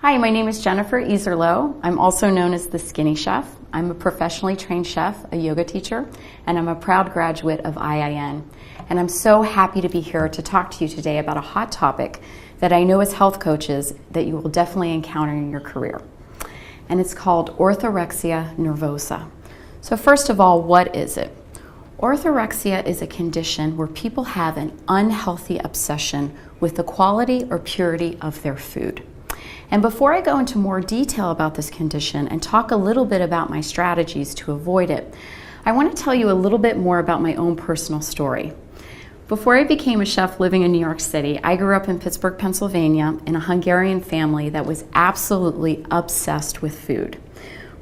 Hi, my name is Jennifer Iserloh. I'm also known as the Skinny Chef. I'm a professionally trained chef, a yoga teacher, and I'm a proud graduate of IIN. And I'm so happy to be here to talk to you today about a hot topic that I know as health coaches that you will definitely encounter in your career. And it's called orthorexia nervosa. So first of all, what is it? Orthorexia is a condition where people have an unhealthy obsession with the quality or purity of their food. And before I go into more detail about this condition and talk a little bit about my strategies to avoid it, I want to tell you a little bit more about my own personal story. Before I became a chef living in New York City, I grew up in Pittsburgh, Pennsylvania, in a Hungarian family that was absolutely obsessed with food.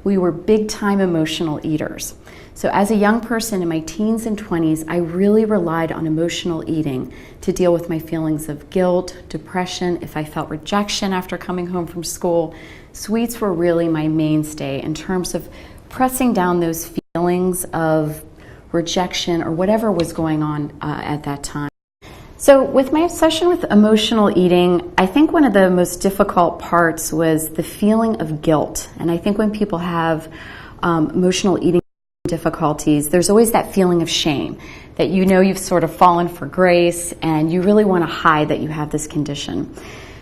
We were big-time emotional eaters. So as a young person in my teens and 20s, I really relied on emotional eating to deal with my feelings of guilt, depression, if I felt rejection after coming home from school. Sweets were really my mainstay in terms of pressing down those feelings of rejection or whatever was going on at that time. So with my obsession with emotional eating, I think one of the most difficult parts was the feeling of guilt. And I think when people have emotional eating difficulties, there's always that feeling of shame that you know you've sort of fallen for grace and you really want to hide that you have this condition.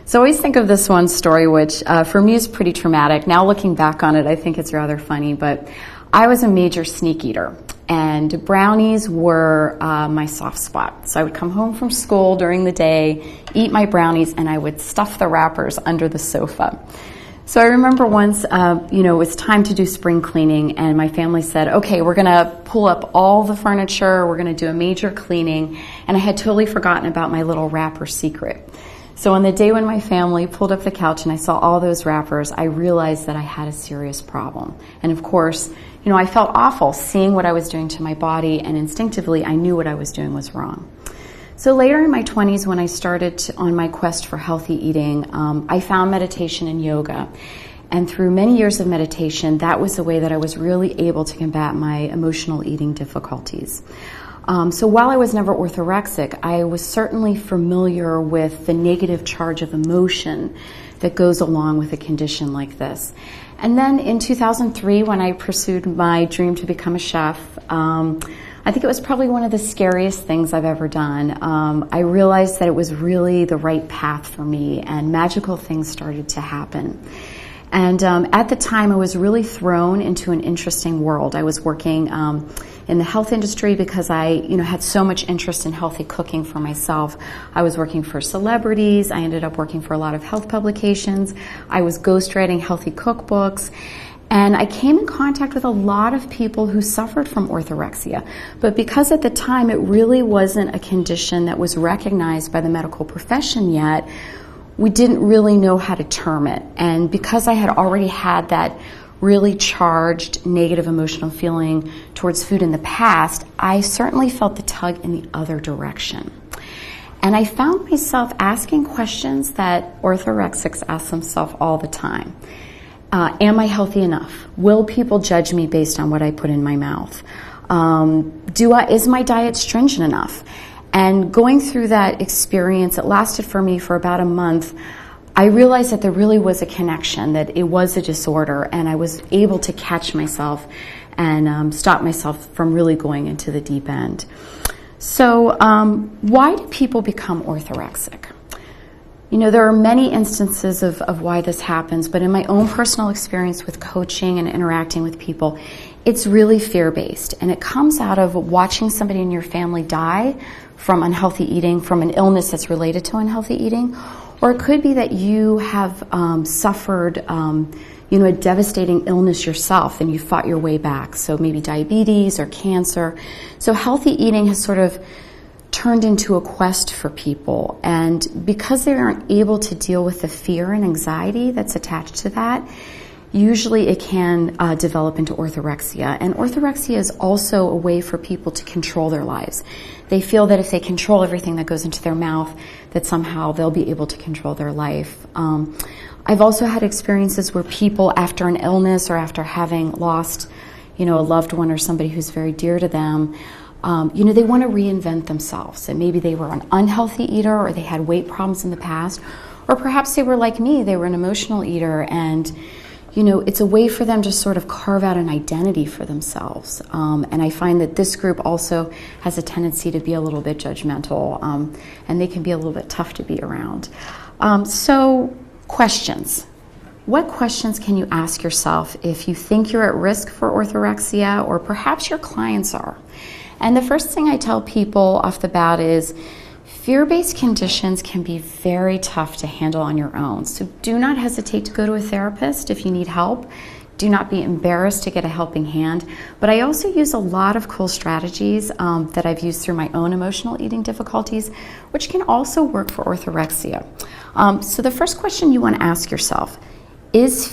So I always think of this one story, which for me is pretty traumatic. Now looking back on it, I think it's rather funny, but I was a major sneak eater and brownies were my soft spot. So I would come home from school during the day, eat my brownies, and I would stuff the wrappers under the sofa. So I remember once, it was time to do spring cleaning, and my family said, okay, we're going to pull up all the furniture, we're going to do a major cleaning, and I had totally forgotten about my little wrapper secret. So on the day when my family pulled up the couch and I saw all those wrappers, I realized that I had a serious problem. And of course, I felt awful seeing what I was doing to my body, and instinctively I knew what I was doing was wrong. So later in my 20s, when I started on my quest for healthy eating, I found meditation and yoga. And through many years of meditation, that was the way that I was really able to combat my emotional eating difficulties. So while I was never orthorexic, I was certainly familiar with the negative charge of emotion that goes along with a condition like this. And then in 2003, when I pursued my dream to become a chef, I think it was probably one of the scariest things I've ever done. I realized that it was really the right path for me, and magical things started to happen. And at the time, I was really thrown into an interesting world. I was working in the health industry because I had so much interest in healthy cooking for myself. I was working for celebrities. I ended up working for a lot of health publications. I was ghostwriting healthy cookbooks. And I came in contact with a lot of people who suffered from orthorexia. But because at the time it really wasn't a condition that was recognized by the medical profession yet, we didn't really know how to term it. And because I had already had that really charged negative emotional feeling towards food in the past, I certainly felt the tug in the other direction. And I found myself asking questions that orthorexics ask themselves all the time. Am I healthy enough? Will people judge me based on what I put in my mouth? Is my diet stringent enough? And going through that experience, it lasted for me for about a month. I realized that there really was a connection, that it was a disorder, and I was able to catch myself and stop myself from really going into the deep end. So why do people become orthorexic? There are many instances of why this happens, but in my own personal experience with coaching and interacting with people, it's really fear-based, and it comes out of watching somebody in your family die from unhealthy eating, from an illness that's related to unhealthy eating, or it could be that you have suffered a devastating illness yourself and you fought your way back, so maybe diabetes or cancer. So healthy eating has sort of turned into a quest for people, and because they aren't able to deal with the fear and anxiety that's attached to that, usually it can develop into orthorexia. And orthorexia is also a way for people to control their lives. They feel that if they control everything that goes into their mouth, that somehow they'll be able to control their life. I've also had experiences where people, after an illness or after having lost, a loved one or somebody who's very dear to them, they want to reinvent themselves. And maybe they were an unhealthy eater, or they had weight problems in the past, Or perhaps they were like me, they were an emotional eater, and it's a way for them to sort of carve out an identity for themselves. And I find that this group also has a tendency to be a little bit judgmental, and they can be a little bit tough to be around. So, questions. What questions can you ask yourself if you think you're at risk for orthorexia, or perhaps your clients are? And the first thing I tell people off the bat is, fear-based conditions can be very tough to handle on your own. So do not hesitate to go to a therapist if you need help. Do not be embarrassed to get a helping hand. But I also use a lot of cool strategies that I've used through my own emotional eating difficulties, which can also work for orthorexia. So the first question you want to ask yourself, is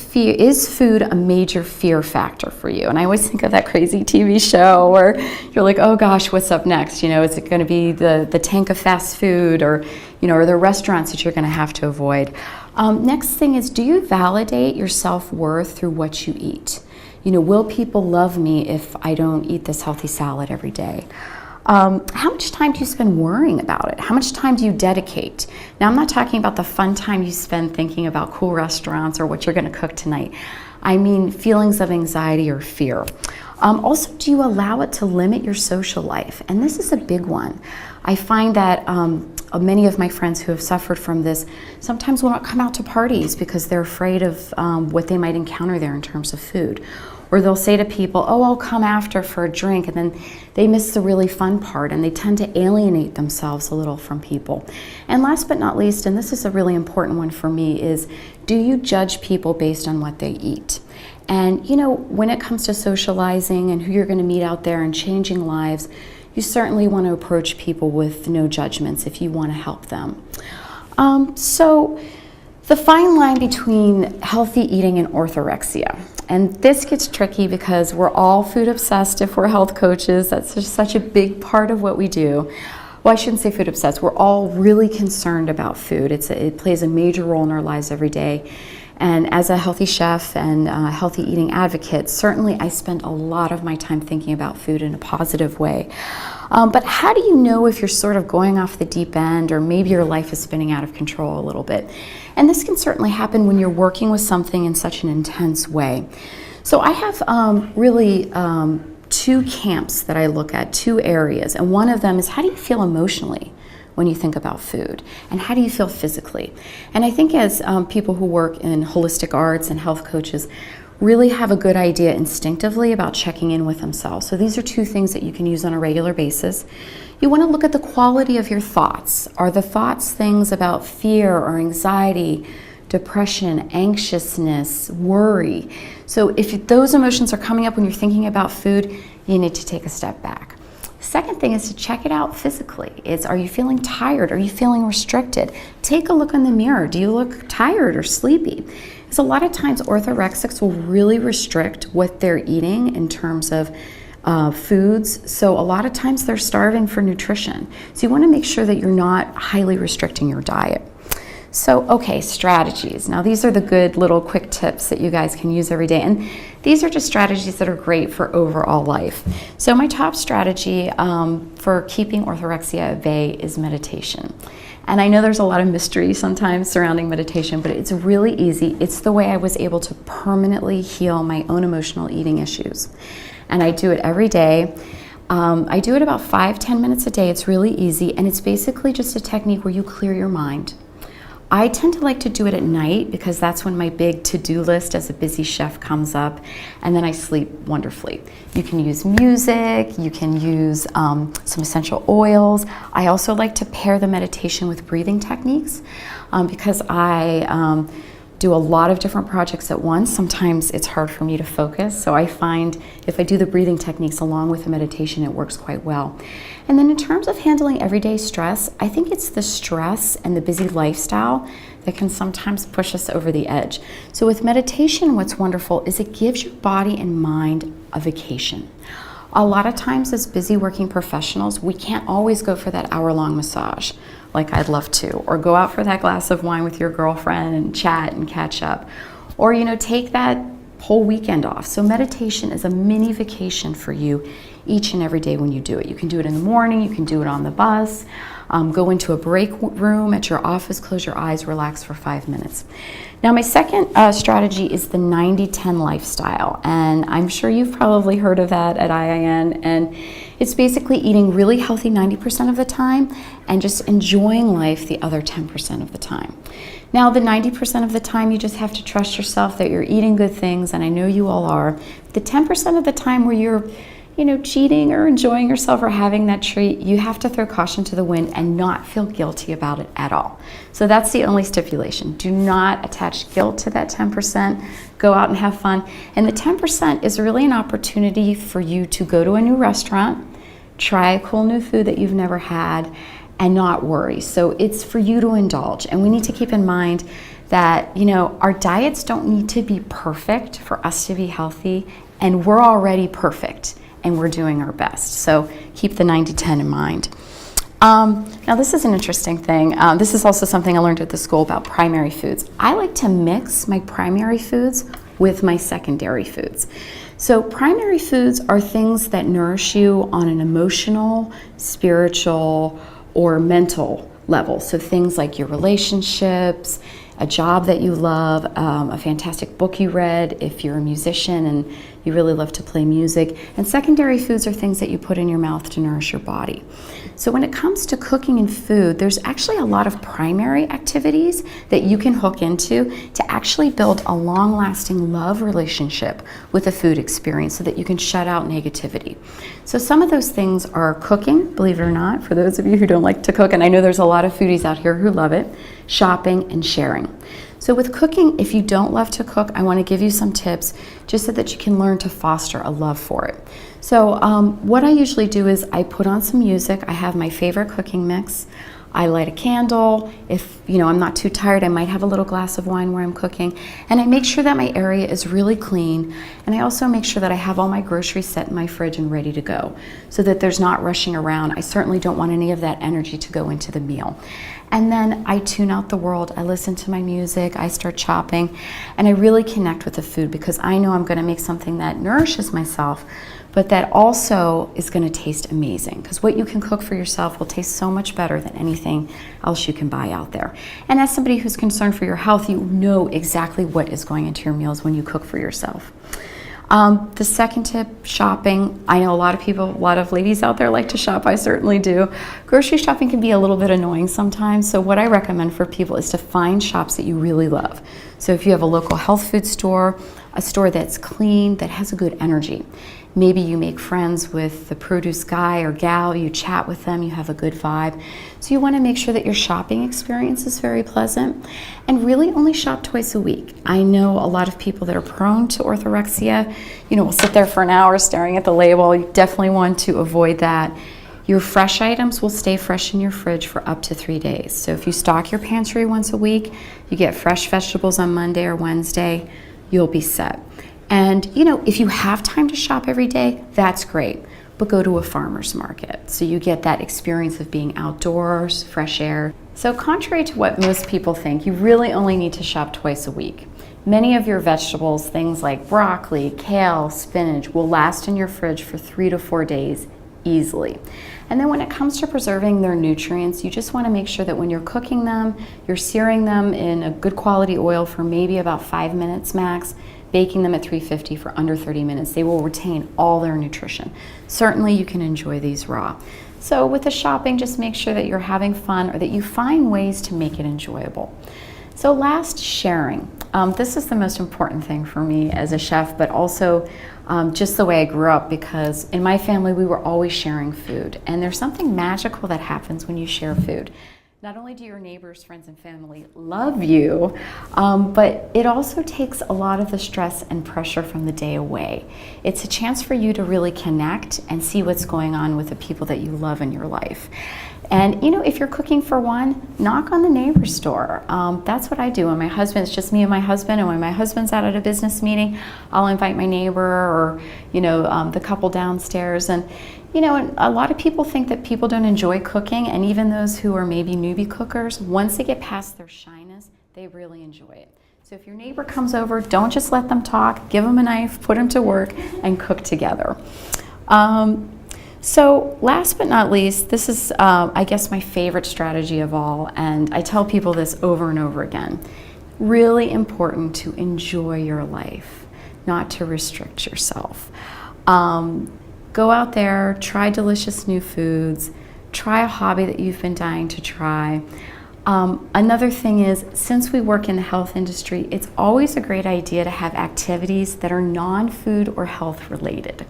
food a major fear factor for you? And I always think of that crazy TV show where you're like, oh gosh, what's up next? Is it going to be the tank of fast food, or or the restaurants that you're going to have to avoid? Next thing is, do you validate your self-worth through what you eat? Will people love me if I don't eat this healthy salad every day? How much time do you spend worrying about it? How much time do you dedicate? Now, I'm not talking about the fun time you spend thinking about cool restaurants or what you're going to cook tonight. I mean feelings of anxiety or fear. Also, do you allow it to limit your social life? And this is a big one. I find that many of my friends who have suffered from this sometimes will not come out to parties because they're afraid of what they might encounter there in terms of food. Or they'll say to people, oh, I'll come after for a drink, and then they miss the really fun part, and they tend to alienate themselves a little from people. And last but not least, and this is a really important one for me, is, do you judge people based on what they eat? And when it comes to socializing and who you're going to meet out there and changing lives, you certainly want to approach people with no judgments if you want to help them. So the fine line between healthy eating and orthorexia. And this gets tricky because we're all food obsessed if we're health coaches. That's just such a big part of what we do. Well, I shouldn't say food obsessed. We're all really concerned about food. It plays a major role in our lives every day. And as a healthy chef and a healthy eating advocate, certainly I spend a lot of my time thinking about food in a positive way. But how do you know if you're sort of going off the deep end, or maybe your life is spinning out of control a little bit? And this can certainly happen when you're working with something in such an intense way. So I have really two camps that I look at, two areas. And one of them is, how do you feel emotionally when you think about food, and how do you feel physically? And I think as people who work in holistic arts and health coaches really have a good idea instinctively about checking in with themselves. So these are two things that you can use on a regular basis. You want to look at the quality of your thoughts. Are the thoughts things about fear or anxiety, depression, anxiousness, worry? So if those emotions are coming up when you're thinking about food, you need to take a step back. Second thing is to check it out physically. Are you feeling tired? Are you feeling restricted? Take a look in the mirror. Do you look tired or sleepy? Because a lot of times orthorexics will really restrict what they're eating in terms of foods. So a lot of times they're starving for nutrition. So you want to make sure that you're not highly restricting your diet. So, okay, strategies. Now, these are the good little quick tips that you guys can use every day. And these are just strategies that are great for overall life. So my top strategy for keeping orthorexia at bay is meditation. And I know there's a lot of mystery sometimes surrounding meditation, but it's really easy. It's the way I was able to permanently heal my own emotional eating issues. And I do it every day. I do it about 5-10 minutes a day. It's really easy. And it's basically just a technique where you clear your mind. I tend to like to do it at night because that's when my big to-do list as a busy chef comes up, and then I sleep wonderfully. You can use music, you can use some essential oils. I also like to pair the meditation with breathing techniques because I do a lot of different projects at once. Sometimes it's hard for me to focus, so I find if I do the breathing techniques along with the meditation, it works quite well. And then in terms of handling everyday stress, I think it's the stress and the busy lifestyle that can sometimes push us over the edge. So with meditation, what's wonderful is it gives your body and mind a vacation. A lot of times as busy working professionals, we can't always go for that hour-long massage like I'd love to, or go out for that glass of wine with your girlfriend and chat and catch up, or take that whole weekend off. So meditation is a mini vacation for you each and every day when you do it. You can do it in the morning, you can do it on the bus, Go into a break room at your office, close your eyes, relax for 5 minutes. Now, my second strategy is the 90-10 lifestyle, and I'm sure you've probably heard of that at IIN, and it's basically eating really healthy 90% of the time and just enjoying life the other 10% of the time. Now, the 90% of the time, you just have to trust yourself that you're eating good things, and I know you all are. The 10% of the time where you're cheating or enjoying yourself or having that treat, you have to throw caution to the wind and not feel guilty about it at all. So that's the only stipulation. Do not attach guilt to that 10%. Go out and have fun. And the 10% is really an opportunity for you to go to a new restaurant, try a cool new food that you've never had, and not worry. So it's for you to indulge. And we need to keep in mind that, our diets don't need to be perfect for us to be healthy, and we're already perfect. And we're doing our best. So keep the 90-10 in mind. Now, this is an interesting thing. This is also something I learned at the school about primary foods. I like to mix my primary foods with my secondary foods. So primary foods are things that nourish you on an emotional, spiritual, or mental level. So things like your relationships, a job that you love, a fantastic book you read if you're a musician and you really love to play music. And secondary foods are things that you put in your mouth to nourish your body. So when it comes to cooking and food, there's actually a lot of primary activities that you can hook into to actually build a long-lasting love relationship with a food experience so that you can shut out negativity. So some of those things are cooking, believe it or not, for those of you who don't like to cook, and I know there's a lot of foodies out here who love it, shopping and sharing. So with cooking, if you don't love to cook, I want to give you some tips just so that you can learn to foster a love for it. So what I usually do is I put on some music. I have my favorite cooking mix. I light a candle. If I'm not too tired, I might have a little glass of wine where I'm cooking. And I make sure that my area is really clean. And I also make sure that I have all my groceries set in my fridge and ready to go so that there's not rushing around. I certainly don't want any of that energy to go into the meal. And then I tune out the world. I listen to my music. I start chopping. And I really connect with the food because I know I'm going to make something that nourishes myself, but that also is going to taste amazing, because what you can cook for yourself will taste so much better than anything else you can buy out there. And as somebody who's concerned for your health, you know exactly what is going into your meals when you cook for yourself. The second tip, shopping. I know a lot of ladies out there like to shop. I certainly do. Grocery shopping can be a little bit annoying sometimes. So what I recommend for people is to find shops that you really love. So if you have a local health food store, a store that's clean, that has a good energy. Maybe you make friends with the produce guy or gal, you chat with them, you have a good vibe. So you want to make sure that your shopping experience is very pleasant, and really only shop twice a week. I know a lot of people that are prone to orthorexia, will sit there for an hour staring at the label. You definitely want to avoid that. Your fresh items will stay fresh in your fridge for up to 3 days. So if you stock your pantry once a week, you get fresh vegetables on Monday or Wednesday, you'll be set. And if you have time to shop every day, that's great, but go to a farmer's market so you get that experience of being outdoors, fresh air. So contrary to what most people think, you really only need to shop twice a week. Many of your vegetables, things like broccoli, kale, spinach, will last in your fridge for 3 to 4 days easily. And then when it comes to preserving their nutrients, you just want to make sure that when you're cooking them, you're searing them in a good quality oil for maybe about 5 minutes max, baking them at 350 for under 30 minutes. They will retain all their nutrition. Certainly you can enjoy these raw. So with the shopping, just make sure that you're having fun or that you find ways to make it enjoyable. So last, sharing. This is the most important thing for me as a chef, but also just the way I grew up, because in my family we were always sharing food, and there's something magical that happens when you share food. Not only do your neighbors, friends, and family love you, but it also takes a lot of the stress and pressure from the day away. It's a chance for you to really connect and see what's going on with the people that you love in your life. And if you're cooking for one, knock on the neighbor's door. That's what I do. When it's just me and my husband, and when my husband's out at a business meeting, I'll invite my neighbor or the couple downstairs. And and a lot of people think that people don't enjoy cooking, and even those who are maybe newbie cookers, once they get past their shyness, they really enjoy it. So if your neighbor comes over, don't just let them talk. Give them a knife, put them to work, and cook together. So last but not least, this is, I guess, my favorite strategy of all, and I tell people this over and over again. Really important to enjoy your life, not to restrict yourself. Go out there, try delicious new foods, try a hobby that you've been dying to try. Another thing is, since we work in the health industry, it's always a great idea to have activities that are non-food or health related,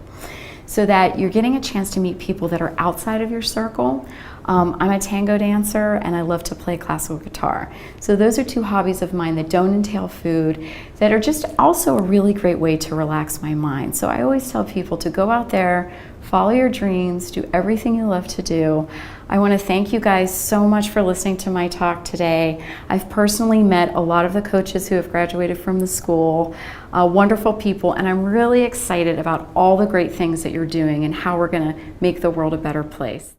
so that you're getting a chance to meet people that are outside of your circle. I'm a tango dancer and I love to play classical guitar. So those are two hobbies of mine that don't entail food, that are just also a really great way to relax my mind. So I always tell people to go out there, follow your dreams, do everything you love to do. I want to thank you guys so much for listening to my talk today. I've personally met a lot of the coaches who have graduated from the school, wonderful people, and I'm really excited about all the great things that you're doing and how we're going to make the world a better place.